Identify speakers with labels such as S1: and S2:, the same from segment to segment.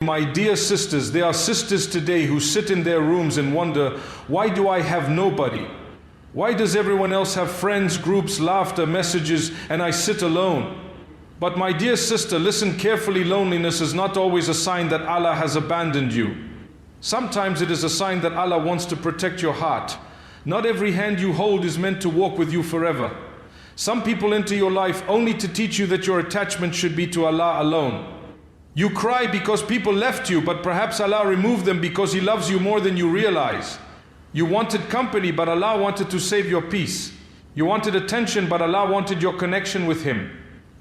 S1: My dear sisters, there are sisters today who sit in their rooms and wonder, why do I have nobody? Why does everyone else have friends, groups, laughter, messages, and I sit alone? But my dear sister, listen carefully, loneliness is not always a sign that Allah has abandoned you. Sometimes it is a sign that Allah wants to protect your heart. Not every hand you hold is meant to walk with you forever. Some people enter your life only to teach you that your attachment should be to Allah alone. You cry because people left you, but perhaps Allah removed them because He loves you more than you realize. You wanted company, but Allah wanted to save your peace. You wanted attention, but Allah wanted your connection with Him.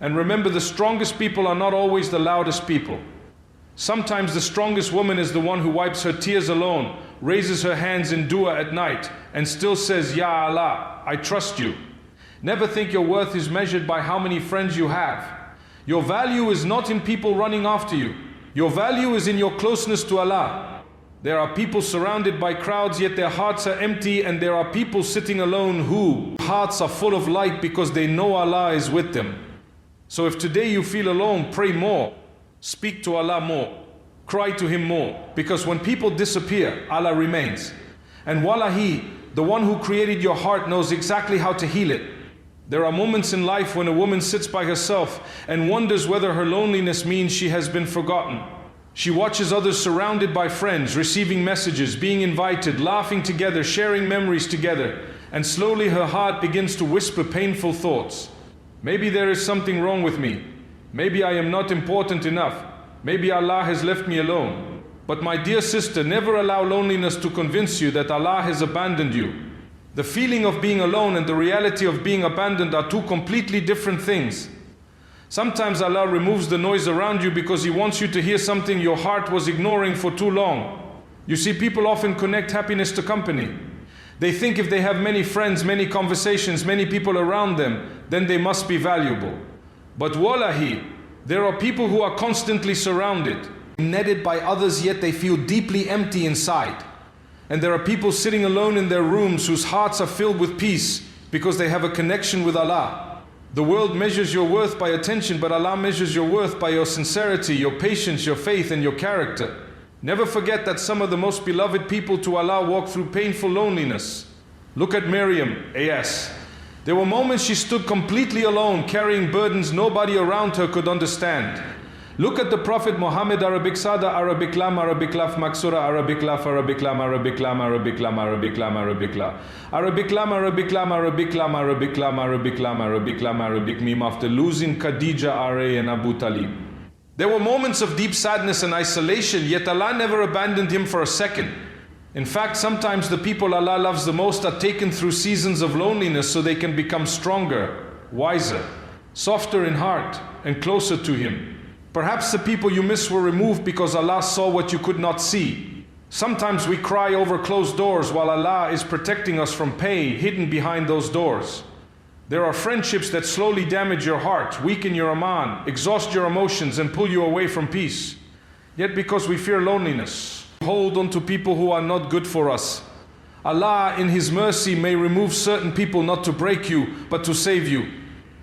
S1: And remember, the strongest people are not always the loudest people. Sometimes the strongest woman is the one who wipes her tears alone, raises her hands in dua at night, and still says, Ya Allah, I trust you. Never think your worth is measured by how many friends you have. Your value is not in people running after you. Your value is in your closeness to Allah. There are people surrounded by crowds, yet their hearts are empty, and there are people sitting alone whose hearts are full of light because they know Allah is with them. So if today you feel alone, pray more. Speak to Allah more. Cry to Him more. Because when people disappear, Allah remains. And Wallahi, the one who created your heart knows exactly how to heal it. There are moments in life when a woman sits by herself and wonders whether her loneliness means she has been forgotten. She watches others surrounded by friends, receiving messages, being invited, laughing together, sharing memories together, and slowly her heart begins to whisper painful thoughts. Maybe there is something wrong with me. Maybe I am not important enough. Maybe Allah has left me alone. But my dear sister, never allow loneliness to convince you that Allah has abandoned you. The feeling of being alone and the reality of being abandoned are two completely different things. Sometimes Allah removes the noise around you because He wants you to hear something your heart was ignoring for too long. You see, people often connect happiness to company. They think if they have many friends, many conversations, many people around them, then they must be valuable. But wallahi, there are people who are constantly surrounded, netted by others, yet they feel deeply empty inside. And there are people sitting alone in their rooms whose hearts are filled with peace because they have a connection with Allah. The world measures your worth by attention, but Allah measures your worth by your sincerity, your patience, your faith, and your character. Never forget that some of the most beloved people to Allah walk through painful loneliness. Look at Maryam, A.S. There were moments she stood completely alone, carrying burdens nobody around her could understand. Look at the Prophet Muhammad, Arabic Sada, Arabic Lam, Arabic Laf Maksura, Arabic Laf, Arabic Lam, Arabic Lam, Arabic Lam, Arabic Lam, Arabic La. Arabic Lam, Arabic Lam, Arabic Lam, Arabic Lam, Arabic Lam, Arabic Lam, Arabic Mim, after losing Khadija, Are, and Abu Talib. There were moments of deep sadness and isolation, yet Allah never abandoned him for a second. In fact, sometimes the people Allah loves the most are taken through seasons of loneliness so they can become stronger, wiser, softer in heart, and closer to Him. Perhaps the people you miss were removed because Allah saw what you could not see. Sometimes we cry over closed doors while Allah is protecting us from pain hidden behind those doors. There are friendships that slowly damage your heart, weaken your iman, exhaust your emotions, and pull you away from peace. Yet because we fear loneliness, hold on to people who are not good for us. Allah in His mercy may remove certain people not to break you, but to save you.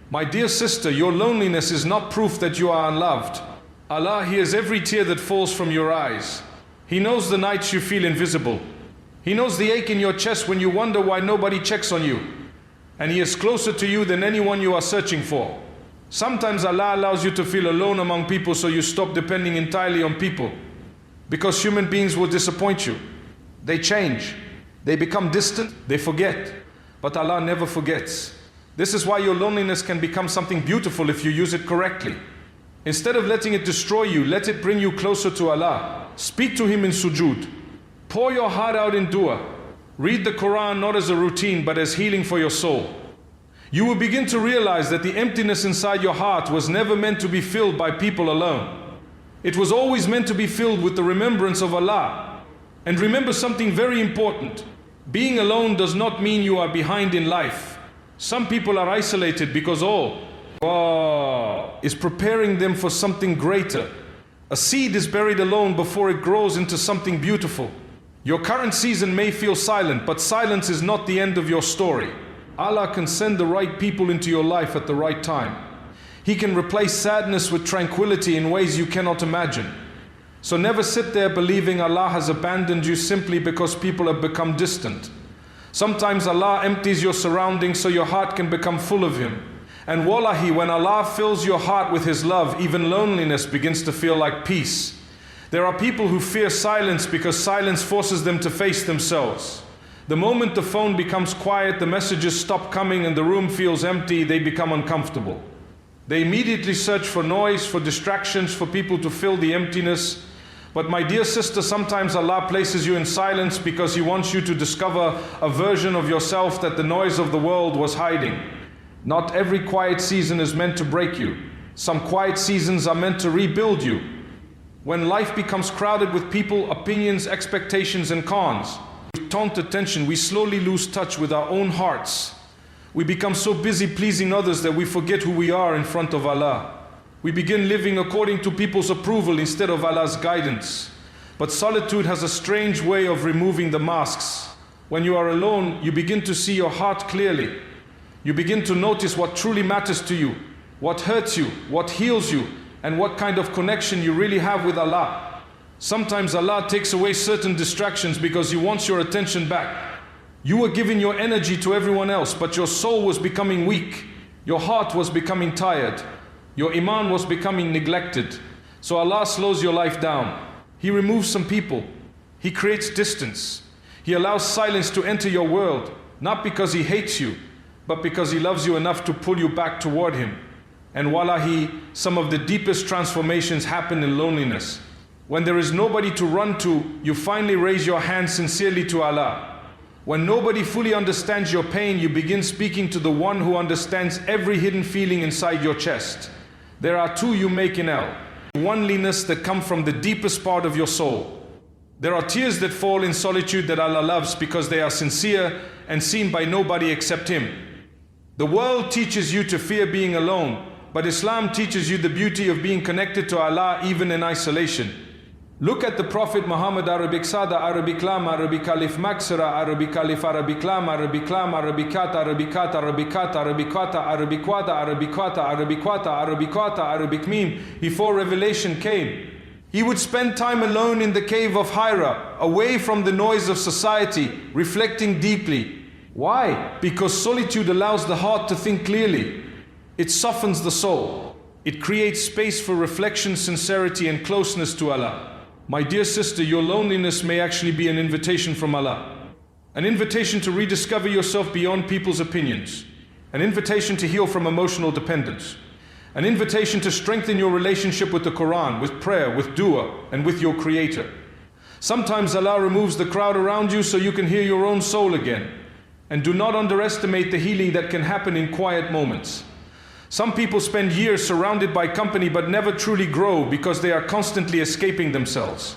S1: My dear sister, your loneliness is not proof that you are unloved. Allah hears every tear that falls from your eyes. He knows the nights you feel invisible. He knows the ache in your chest when you wonder why nobody checks on you. And He is closer to you than anyone you are searching for. Sometimes Allah allows you to feel alone among people so you stop depending entirely on people. Because human beings will disappoint you. They change. They become distant. They forget. But Allah never forgets. This is why your loneliness can become something beautiful if you use it correctly. Instead of letting it destroy you, let it bring you closer to Allah. Speak to Him in sujood. Pour your heart out in dua. Read the Quran not as a routine but as healing for your soul. You will begin to realize that the emptiness inside your heart was never meant to be filled by people alone. It was always meant to be filled with the remembrance of Allah. And remember something very important. Being alone does not mean you are behind in life. Some people are isolated because Allah is preparing them for something greater. A seed is buried alone before it grows into something beautiful. Your current season may feel silent, but silence is not the end of your story. Allah can send the right people into your life at the right time. He can replace sadness with tranquility in ways you cannot imagine. So never sit there believing Allah has abandoned you simply because people have become distant. Sometimes Allah empties your surroundings so your heart can become full of Him. And wallahi, when Allah fills your heart with His love, even loneliness begins to feel like peace. There are people who fear silence because silence forces them to face themselves. The moment the phone becomes quiet, the messages stop coming and the room feels empty, they become uncomfortable. They immediately search for noise, for distractions, for people to fill the emptiness. But my dear sister, sometimes Allah places you in silence because He wants you to discover a version of yourself that the noise of the world was hiding. Not every quiet season is meant to break you. Some quiet seasons are meant to rebuild you. When life becomes crowded with people, opinions, expectations and cons, with taunt attention, we slowly lose touch with our own hearts. We become so busy pleasing others that we forget who we are in front of Allah. We begin living according to people's approval instead of Allah's guidance. But solitude has a strange way of removing the masks. When you are alone, you begin to see your heart clearly. You begin to notice what truly matters to you, what hurts you, what heals you, and what kind of connection you really have with Allah. Sometimes Allah takes away certain distractions because He wants your attention back. You were giving your energy to everyone else, but your soul was becoming weak. Your heart was becoming tired. Your iman was becoming neglected. So Allah slows your life down. He removes some people. He creates distance. He allows silence to enter your world, not because He hates you, but because He loves you enough to pull you back toward Him. And wallahi, some of the deepest transformations happen in loneliness. When there is nobody to run to, you finally raise your hand sincerely to Allah. When nobody fully understands your pain, you begin speaking to the one who understands every hidden feeling inside your chest. There are two you make in L. Oneliness that come from the deepest part of your soul. There are tears that fall in solitude that Allah loves because they are sincere and seen by nobody except Him. The world teaches you to fear being alone, but Islam teaches you the beauty of being connected to Allah even in isolation. Look at the Prophet Muhammad, Arabic Sada, Arabic Lam, Arabic Alif Maksara, Arabic Alif, Arabic Lam, Arabic Lam, Arabicata, Arabicata, Arabicata, Arabicata, Arabiquata, Arabiquata, Arabiquata, Arabiquata, Arabic Meme. Before revelation came, he would spend time alone in the cave of Hira, away from the noise of society, reflecting deeply. Why? Because solitude allows the heart to think clearly. It softens the soul. It creates space for reflection, sincerity, and closeness to Allah. My dear sister, your loneliness may actually be an invitation from Allah. An invitation to rediscover yourself beyond people's opinions. An invitation to heal from emotional dependence. An invitation to strengthen your relationship with the Quran, with prayer, with dua, and with your Creator. Sometimes Allah removes the crowd around you so you can hear your own soul again. And do not underestimate the healing that can happen in quiet moments. Some people spend years surrounded by company but never truly grow because they are constantly escaping themselves.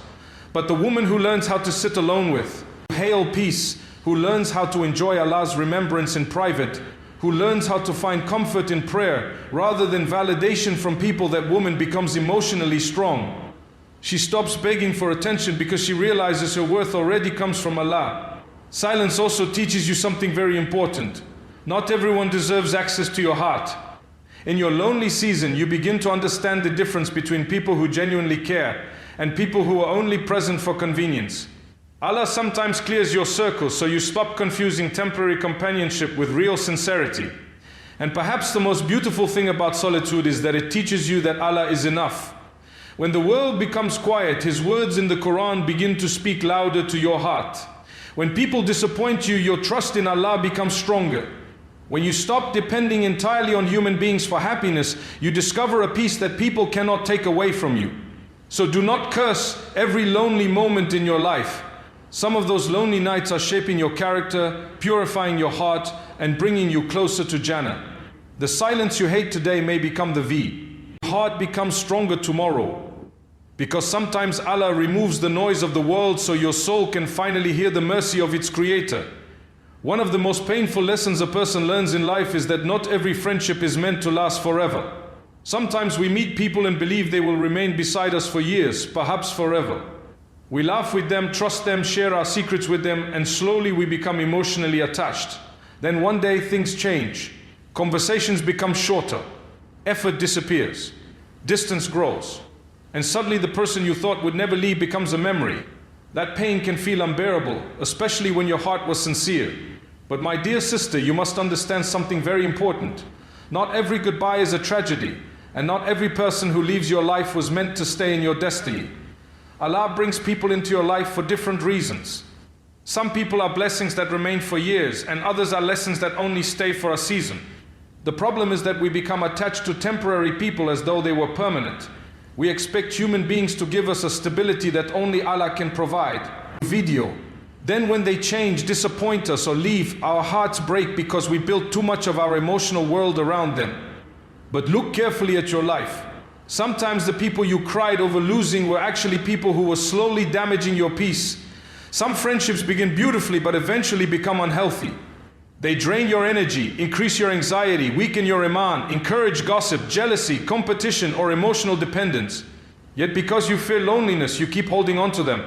S1: But the woman who learns how to sit alone with, hail peace, who learns how to enjoy Allah's remembrance in private, who learns how to find comfort in prayer rather than validation from people, that woman becomes emotionally strong. She stops begging for attention because she realizes her worth already comes from Allah. Silence also teaches you something very important. Not everyone deserves access to your heart. In your lonely season, you begin to understand the difference between people who genuinely care and people who are only present for convenience. Allah sometimes clears your circle so you stop confusing temporary companionship with real sincerity. And perhaps the most beautiful thing about solitude is that it teaches you that Allah is enough. When the world becomes quiet, His words in the Quran begin to speak louder to your heart. When people disappoint you, your trust in Allah becomes stronger. When you stop depending entirely on human beings for happiness, you discover a peace that people cannot take away from you. So do not curse every lonely moment in your life. Some of those lonely nights are shaping your character, purifying your heart, and bringing you closer to Jannah. The silence you hate today may become the V. Your heart becomes stronger tomorrow. Because sometimes Allah removes the noise of the world so your soul can finally hear the mercy of its Creator. One of the most painful lessons a person learns in life is that not every friendship is meant to last forever. Sometimes we meet people and believe they will remain beside us for years, perhaps forever. We laugh with them, trust them, share our secrets with them, and slowly we become emotionally attached. Then one day things change. Conversations become shorter. Effort disappears. Distance grows. and suddenly the person you thought would never leave becomes a memory. That pain can feel unbearable, especially when your heart was sincere. But my dear sister, you must understand something very important. Not every goodbye is a tragedy, and not every person who leaves your life was meant to stay in your destiny. Allah brings people into your life for different reasons. Some people are blessings that remain for years, and others are lessons that only stay for a season. The problem is that we become attached to temporary people as though they were permanent. We expect human beings to give us a stability that only Allah can provide. Video. Then when they change, disappoint us or leave, our hearts break because we built too much of our emotional world around them. But look carefully at your life. Sometimes the people you cried over losing were actually people who were slowly damaging your peace. Some friendships begin beautifully but eventually become unhealthy. They drain your energy, increase your anxiety, weaken your iman, encourage gossip, jealousy, competition, or emotional dependence. Yet because you fear loneliness, you keep holding on to them.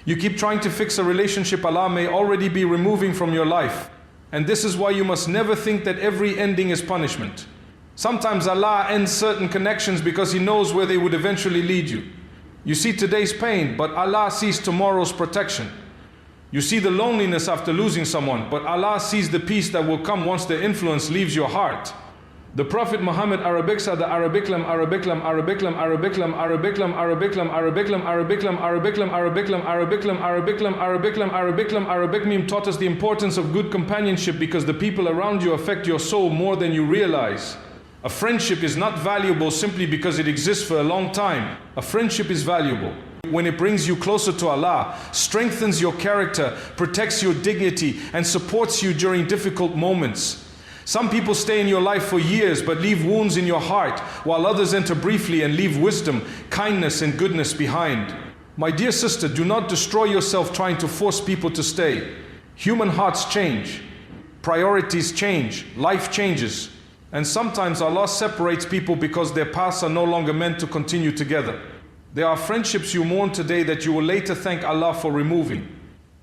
S1: You keep trying to fix a relationship Allah may already be removing from your life. And this is why you must never think that every ending is punishment. Sometimes Allah ends certain connections because He knows where they would eventually lead you. You see today's pain, but Allah sees tomorrow's protection. You see the loneliness after losing someone, but Allah sees the peace that will come once their influence leaves your heart. The Prophet Muhammad Arabicsa, the Arabiclam, Arabiclam, Arabiclam, Arabiclam, Arabiclam, Arabiclam, Arabiclam, Arabiclam, Arabiclam, Arabiclam, Arabiclam, Arabiclam, Arabiclam, Arabiclam, Arabiclam taught us the importance of good companionship because the people around you affect your soul more than you realize. A friendship is not valuable simply because it exists for a long time. A friendship is valuable when it brings you closer to Allah, strengthens your character, protects your dignity, and supports you during difficult moments. Some people stay in your life for years but leave wounds in your heart, while others enter briefly and leave wisdom, kindness, and goodness behind. My dear sister, do not destroy yourself trying to force people to stay. Human hearts change, priorities change, life changes. And sometimes Allah separates people because their paths are no longer meant to continue together. There are friendships you mourn today that you will later thank Allah for removing.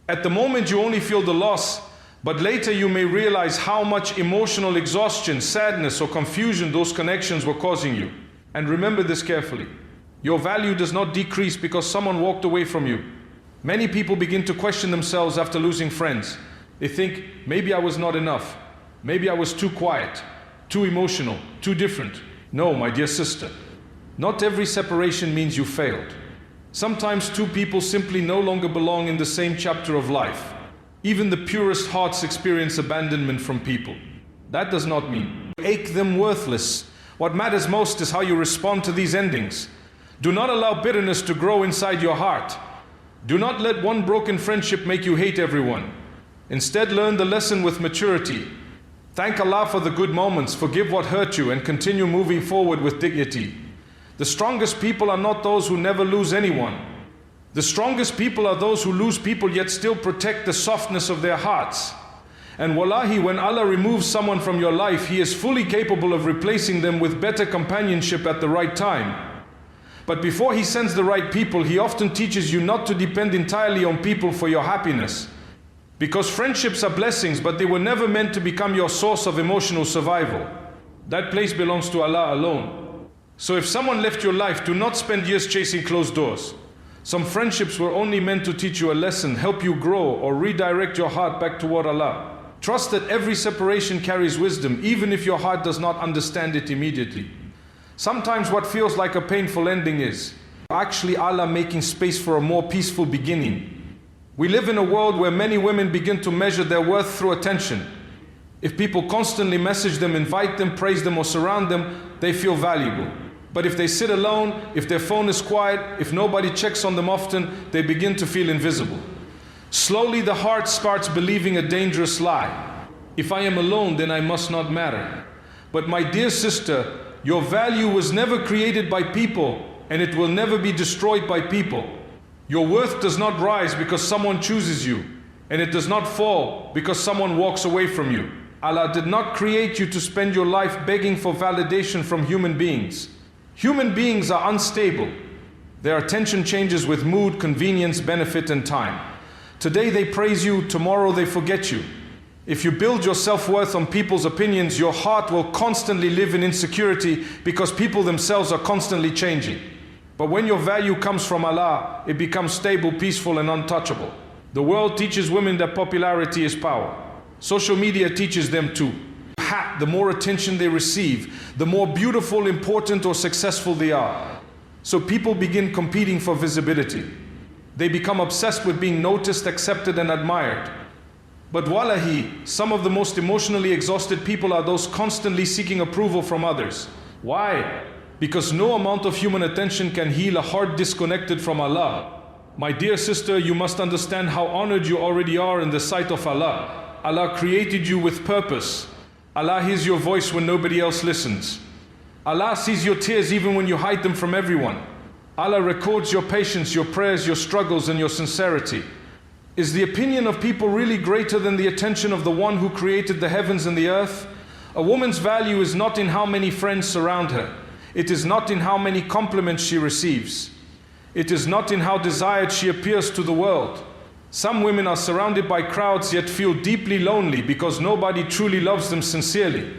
S1: At the moment you only feel the loss, but later you may realize how much emotional exhaustion, sadness, or confusion those connections were causing you. And remember this carefully. Your value does not decrease because someone walked away from you. Many people begin to question themselves after losing friends. They think, maybe I was not enough. Maybe I was too quiet, too emotional, too different. No, my dear sister. Not every separation means you failed. Sometimes two people simply no longer belong in the same chapter of life. Even the purest hearts experience abandonment from people. That does not mean you make them worthless. What matters most is how you respond to these endings. Do not allow bitterness to grow inside your heart. Do not let one broken friendship make you hate everyone. Instead, learn the lesson with maturity. Thank Allah for the good moments, forgive what hurt you, and continue moving forward with dignity. The strongest people are not those who never lose anyone. The strongest people are those who lose people yet still protect the softness of their hearts. And wallahi, when Allah removes someone from your life, He is fully capable of replacing them with better companionship at the right time. But before He sends the right people, He often teaches you not to depend entirely on people for your happiness. Because friendships are blessings, but they were never meant to become your source of emotional survival. That place belongs to Allah alone. So if someone left your life, do not spend years chasing closed doors. Some friendships were only meant to teach you a lesson, help you grow, or redirect your heart back toward Allah. Trust that every separation carries wisdom, even if your heart does not understand it immediately. Sometimes what feels like a painful ending is actually Allah making space for a more peaceful beginning. We live in a world where many women begin to measure their worth through attention. If people constantly message them, invite them, praise them, or surround them, they feel valuable. But if they sit alone, if their phone is quiet, if nobody checks on them often, they begin to feel invisible. Slowly the heart starts believing a dangerous lie. If I am alone, then I must not matter. But my dear sister, your value was never created by people, and it will never be destroyed by people. Your worth does not rise because someone chooses you, and it does not fall because someone walks away from you. Allah did not create you to spend your life begging for validation from human beings. Human beings are unstable. Their attention changes with mood, convenience, benefit, and time. Today they praise you, tomorrow they forget you. If you build your self-worth on people's opinions, your heart will constantly live in insecurity because people themselves are constantly changing. But when your value comes from Allah, it becomes stable, peaceful, and untouchable. The world teaches women that popularity is power. Social media teaches them too. The more attention they receive, the more beautiful, important, or successful they are. So people begin competing for visibility. They become obsessed with being noticed, accepted, and admired. But wallahi, some of the most emotionally exhausted people are those constantly seeking approval from others. Why? Because no amount of human attention can heal a heart disconnected from Allah. My dear sister, you must understand how honored you already are in the sight of Allah. Allah created you with purpose. Allah hears your voice when nobody else listens. Allah sees your tears even when you hide them from everyone. Allah records your patience, your prayers, your struggles, and your sincerity. Is the opinion of people really greater than the attention of the one who created the heavens and the earth? A woman's value is not in how many friends surround her. It is not in how many compliments she receives. It is not in how desired she appears to the world. Some women are surrounded by crowds yet feel deeply lonely because nobody truly loves them sincerely.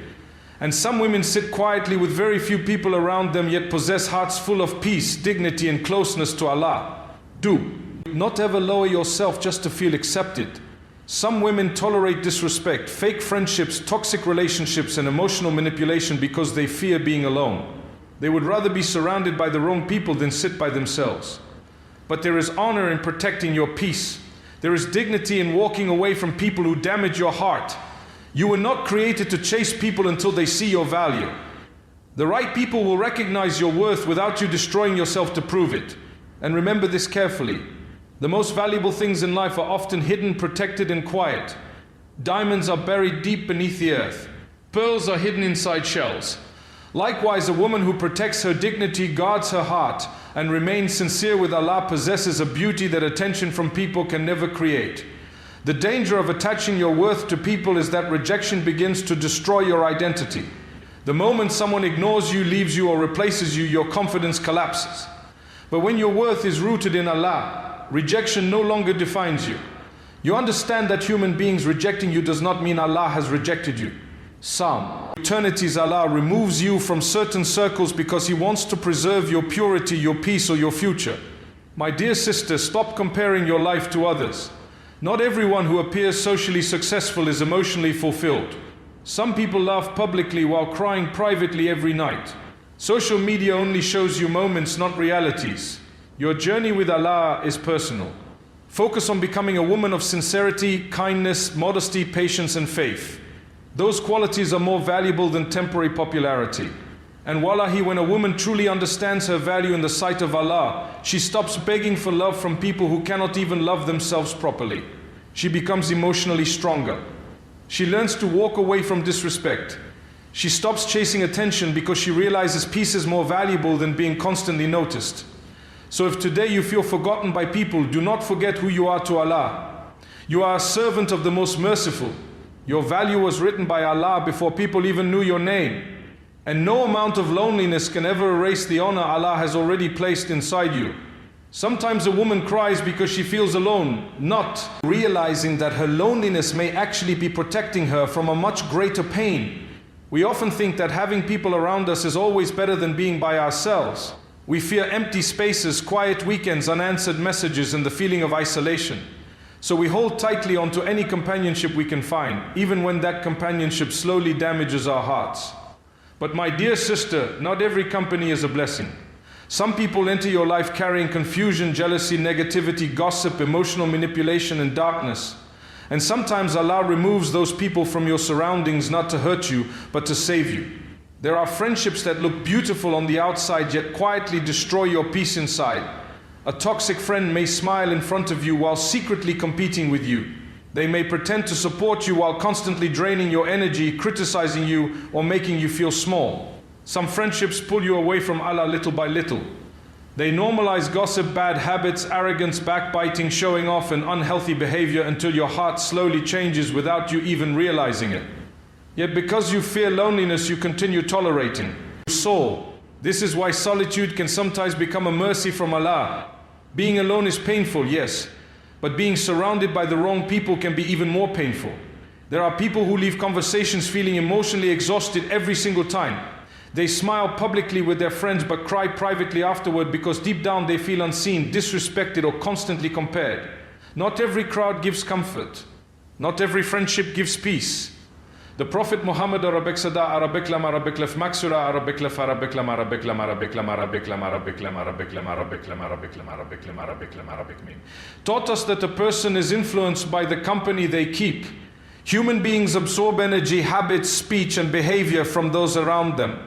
S1: And some women sit quietly with very few people around them yet possess hearts full of peace, dignity, and closeness to Allah. Do not ever lower yourself just to feel accepted. Some women tolerate disrespect, fake friendships, toxic relationships, and emotional manipulation because they fear being alone. They would rather be surrounded by the wrong people than sit by themselves. But there is honor in protecting your peace. There is dignity in walking away from people who damage your heart. You were not created to chase people until they see your value. The right people will recognize your worth without you destroying yourself to prove it. And remember this carefully. The most valuable things in life are often hidden, protected, and quiet. Diamonds are buried deep beneath the earth. Pearls are hidden inside shells. Likewise, a woman who protects her dignity, guards her heart, and remains sincere with Allah possesses a beauty that attention from people can never create. The danger of attaching your worth to people is that rejection begins to destroy your identity. The moment someone ignores you, leaves you, or replaces you, your confidence collapses. But when your worth is rooted in Allah, rejection no longer defines you. You understand that human beings rejecting you does not mean Allah has rejected you. Eternity's Allah removes you from certain circles because He wants to preserve your purity, your peace, or your future. My dear sister, stop comparing your life to others. Not everyone who appears socially successful is emotionally fulfilled. Some people laugh publicly while crying privately every night. Social media only shows you moments, not realities. Your journey with Allah is personal. Focus on becoming a woman of sincerity, kindness, modesty, patience, and faith. Those qualities are more valuable than temporary popularity. And wallahi, when a woman truly understands her value in the sight of Allah, she stops begging for love from people who cannot even love themselves properly. She becomes emotionally stronger. She learns to walk away from disrespect. She stops chasing attention because she realizes peace is more valuable than being constantly noticed. So if today you feel forgotten by people, do not forget who you are to Allah. You are a servant of the Most Merciful. Your value was written by Allah before people even knew your name. And no amount of loneliness can ever erase the honor Allah has already placed inside you. Sometimes a woman cries because she feels alone, not realizing that her loneliness may actually be protecting her from a much greater pain. We often think that having people around us is always better than being by ourselves. We fear empty spaces, quiet weekends, unanswered messages, and the feeling of isolation. So we hold tightly onto any companionship we can find, even when that companionship slowly damages our hearts. But my dear sister, not every company is a blessing. Some people enter your life carrying confusion, jealousy, negativity, gossip, emotional manipulation, and darkness. And sometimes Allah removes those people from your surroundings not to hurt you, but to save you. There are friendships that look beautiful on the outside, yet quietly destroy your peace inside. A toxic friend may smile in front of you while secretly competing with you. They may pretend to support you while constantly draining your energy, criticizing you, or making you feel small. Some friendships pull you away from Allah little by little. They normalize gossip, bad habits, arrogance, backbiting, showing off, and unhealthy behavior until your heart slowly changes without you even realizing it. Yet because you fear loneliness, you continue tolerating. Soul, this is why solitude can sometimes become a mercy from Allah. Being alone is painful, yes, but being surrounded by the wrong people can be even more painful. There are people who leave conversations feeling emotionally exhausted every single time. They smile publicly with their friends but cry privately afterward because deep down they feel unseen, disrespected, or constantly compared. Not every crowd gives comfort. Not every friendship gives peace. The Prophet Muhammad Arabek Sada Arabek Lam Arabek Lef Maksura Arabek Lef Arabek Lam Arabek Lam Arabek Lam Arabek Lam Arabek Lam Arabek Lam Arabek Lam Arabek Lam Arabek Lam Arabek Lam Arabek Mim taught us that a person is influenced by the company they keep. Human beings absorb energy, habits, speech, and behavior from those around them.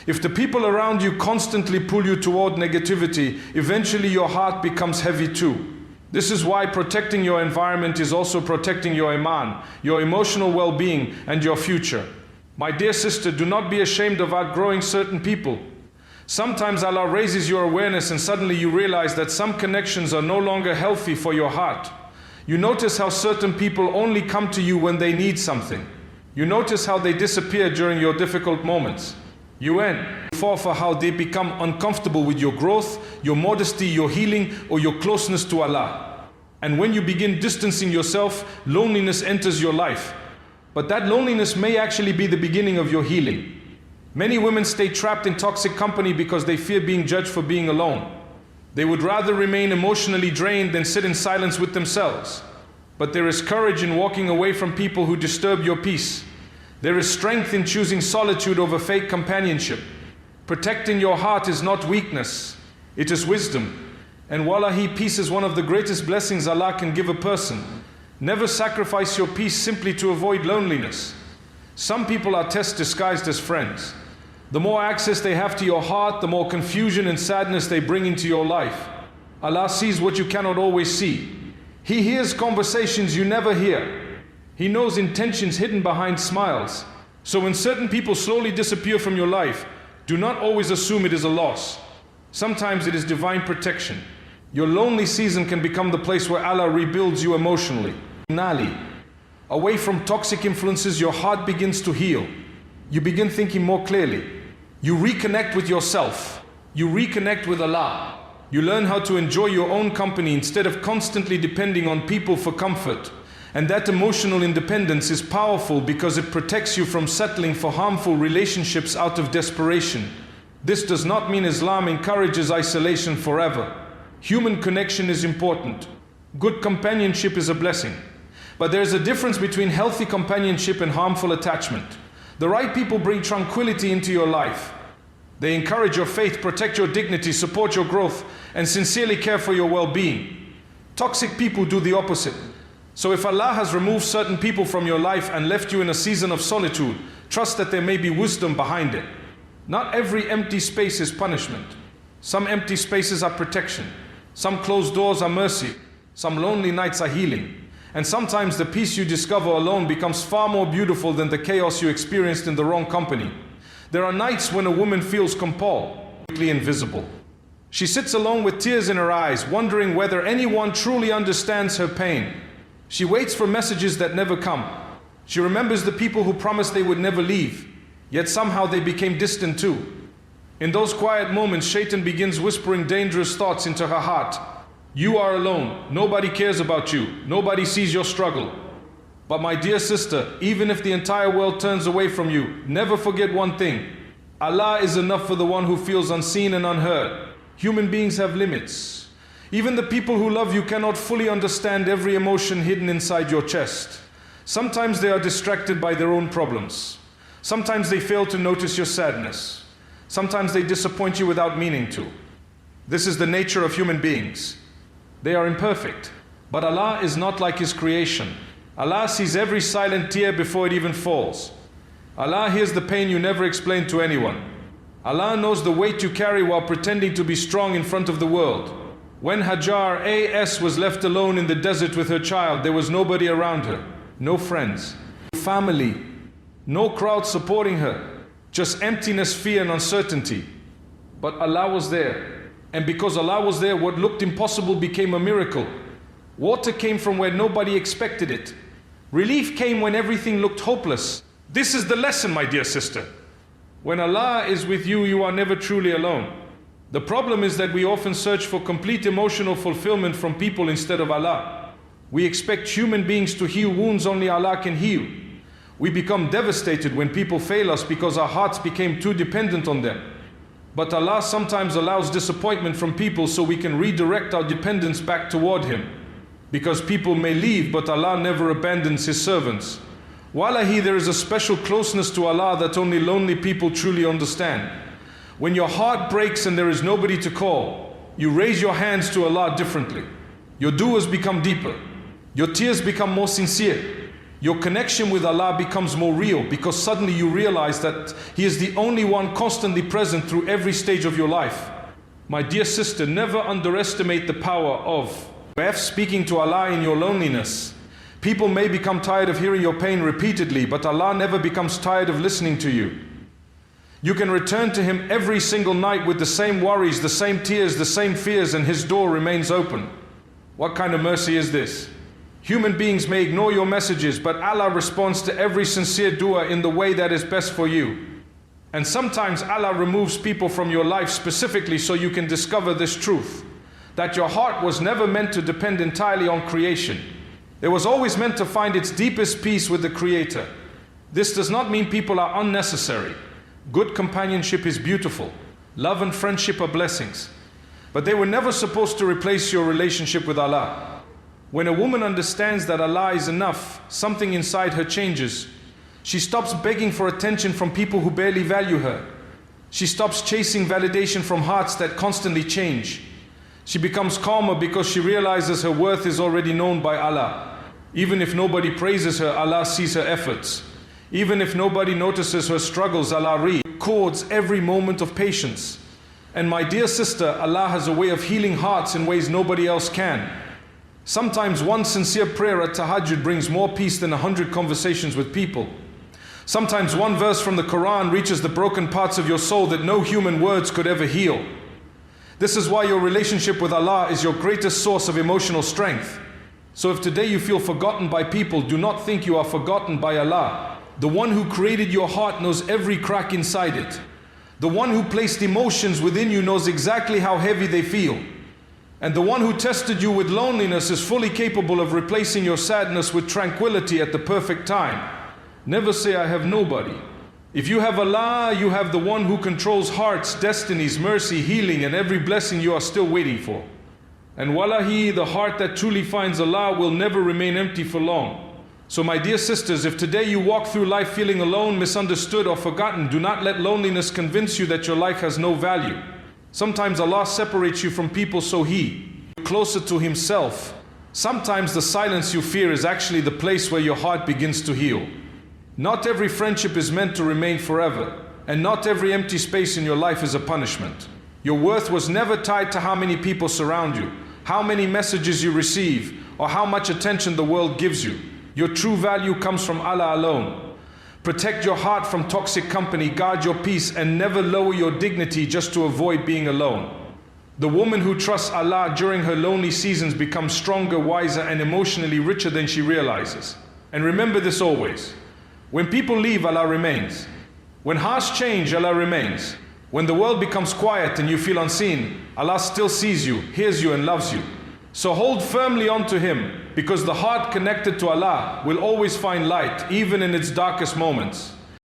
S1: If the people around you constantly pull you toward negativity, eventually your heart becomes heavy too. This is why protecting your environment is also protecting your iman, your emotional well-being, and your future. My dear sister, do not be ashamed of outgrowing certain people. Sometimes Allah raises your awareness and suddenly you realize that some connections are no longer healthy for your heart. You notice how certain people only come to you when they need something. You notice how they disappear during your difficult moments. You fall for how they become uncomfortable with your growth, your modesty, your healing, or your closeness to Allah. And when you begin distancing yourself, loneliness enters your life. But that loneliness may actually be the beginning of your healing. Many women stay trapped in toxic company because they fear being judged for being alone. They would rather remain emotionally drained than sit in silence with themselves. But there is courage in walking away from people who disturb your peace. There is strength in choosing solitude over fake companionship. Protecting your heart is not weakness, it is wisdom. And wallahi, peace is one of the greatest blessings Allah can give a person. Never sacrifice your peace simply to avoid loneliness. Some people are tests disguised as friends. The more access they have to your heart, the more confusion and sadness they bring into your life. Allah sees what you cannot always see. He hears conversations you never hear. He knows intentions hidden behind smiles. So when certain people slowly disappear from your life, do not always assume it is a loss. Sometimes it is divine protection. Your lonely season can become the place where Allah rebuilds you emotionally. Nali. Away from toxic influences, your heart begins to heal. You begin thinking more clearly. You reconnect with yourself. You reconnect with Allah. You learn how to enjoy your own company instead of constantly depending on people for comfort. And that emotional independence is powerful because it protects you from settling for harmful relationships out of desperation. This does not mean Islam encourages isolation forever. Human connection is important. Good companionship is a blessing. But there is a difference between healthy companionship and harmful attachment. The right people bring tranquility into your life. They encourage your faith, protect your dignity, support your growth, and sincerely care for your well-being. Toxic people do the opposite. So if Allah has removed certain people from your life and left you in a season of solitude, trust that there may be wisdom behind it. Not every empty space is punishment. Some empty spaces are protection. Some closed doors are mercy. Some lonely nights are healing. And sometimes the peace you discover alone becomes far more beautiful than the chaos you experienced in the wrong company. There are nights when a woman feels completely invisible. She sits alone with tears in her eyes, wondering whether anyone truly understands her pain. She waits for messages that never come. She remembers the people who promised they would never leave, yet somehow they became distant too. In those quiet moments, Shaitan begins whispering dangerous thoughts into her heart. You are alone. Nobody cares about you. Nobody sees your struggle. But my dear sister, even if the entire world turns away from you, never forget one thing. Allah is enough for the one who feels unseen and unheard. Human beings have limits. Even the people who love you cannot fully understand every emotion hidden inside your chest. Sometimes they are distracted by their own problems. Sometimes they fail to notice your sadness. Sometimes they disappoint you without meaning to. This is the nature of human beings. They are imperfect. But Allah is not like His creation. Allah sees every silent tear before it even falls. Allah hears the pain you never explained to anyone. Allah knows the weight you carry while pretending to be strong in front of the world. When Hajar A.S. was left alone in the desert with her child, there was nobody around her, no friends, no family, no crowd supporting her, just emptiness, fear and uncertainty. But Allah was there. And because Allah was there, what looked impossible became a miracle. Water came from where nobody expected it. Relief came when everything looked hopeless. This is the lesson, my dear sister. When Allah is with you, you are never truly alone. The problem is that we often search for complete emotional fulfillment from people instead of Allah. We expect human beings to heal wounds only Allah can heal. We become devastated when people fail us because our hearts became too dependent on them. But Allah sometimes allows disappointment from people so we can redirect our dependence back toward Him. Because people may leave, but Allah never abandons His servants. Wallahi, there is a special closeness to Allah that only lonely people truly understand. When your heart breaks and there is nobody to call, you raise your hands to Allah differently. Your du'as become deeper. Your tears become more sincere. Your connection with Allah becomes more real because suddenly you realize that He is the only one constantly present through every stage of your life. My dear sister, never underestimate the power of speaking to Allah in your loneliness. People may become tired of hearing your pain repeatedly, but Allah never becomes tired of listening to you. You can return to Him every single night with the same worries, the same tears, the same fears, and His door remains open. What kind of mercy is this? Human beings may ignore your messages, but Allah responds to every sincere dua in the way that is best for you. And sometimes Allah removes people from your life specifically so you can discover this truth, that your heart was never meant to depend entirely on creation. It was always meant to find its deepest peace with the Creator. This does not mean people are unnecessary. Good companionship is beautiful. Love and friendship are blessings. But they were never supposed to replace your relationship with Allah. When a woman understands that Allah is enough, something inside her changes. She stops begging for attention from people who barely value her. She stops chasing validation from hearts that constantly change. She becomes calmer because she realizes her worth is already known by Allah. Even if nobody praises her, Allah sees her efforts. Even if nobody notices her struggles, Allah records every moment of patience. And my dear sister, Allah has a way of healing hearts in ways nobody else can. Sometimes one sincere prayer at tahajjud brings more peace than 100 conversations with people. Sometimes one verse from the Quran reaches the broken parts of your soul that no human words could ever heal. This is why your relationship with Allah is your greatest source of emotional strength. So if today you feel forgotten by people, do not think you are forgotten by Allah. The one who created your heart knows every crack inside it. The one who placed emotions within you knows exactly how heavy they feel. And the one who tested you with loneliness is fully capable of replacing your sadness with tranquility at the perfect time. Never say, I have nobody. If you have Allah, you have the one who controls hearts, destinies, mercy, healing, and every blessing you are still waiting for. And wallahi, the heart that truly finds Allah will never remain empty for long. So my dear sisters, if today you walk through life feeling alone, misunderstood, or forgotten, do not let loneliness convince you that your life has no value. Sometimes Allah separates you from people so He is closer to Himself. Sometimes the silence you fear is actually the place where your heart begins to heal. Not every friendship is meant to remain forever, and not every empty space in your life is a punishment. Your worth was never tied to how many people surround you, how many messages you receive, or how much attention the world gives you. Your true value comes from Allah alone. Protect your heart from toxic company, guard your peace, and never lower your dignity just to avoid being alone. The woman who trusts Allah during her lonely seasons becomes stronger, wiser, and emotionally richer than she realizes. And remember this always. When people leave, Allah remains. When hearts change, Allah remains. When the world becomes quiet and you feel unseen, Allah still sees you, hears you, and loves you. So hold firmly onto Him, because the heart connected to Allah will always find light, even in its darkest moments.